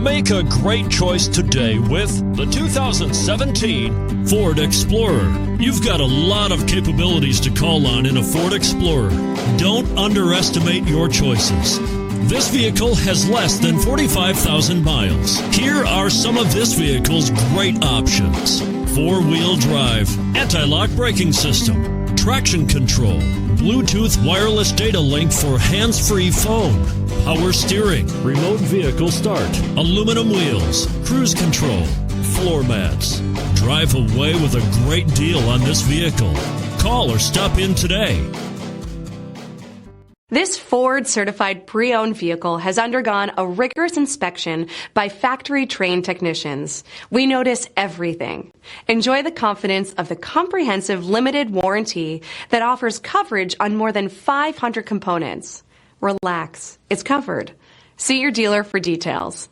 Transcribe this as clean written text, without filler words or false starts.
Make a great choice today with the 2017 Ford Explorer. You've got a lot of capabilities to call on in a Ford Explorer. Don't underestimate your choices. This vehicle has less than 45,000 miles. Here are some of this vehicle's great options: four-wheel drive, anti-lock braking system, traction control, Bluetooth wireless data link for hands-free phone, power steering, remote vehicle start, aluminum wheels, cruise control, floor mats. Drive away with a great deal on this vehicle. Call or stop in today. This Ford certified pre-owned vehicle has undergone a rigorous inspection by factory-trained technicians. We notice everything. Enjoy the confidence of the comprehensive limited warranty that offers coverage on more than 500 components. Relax, it's covered. See your dealer for details.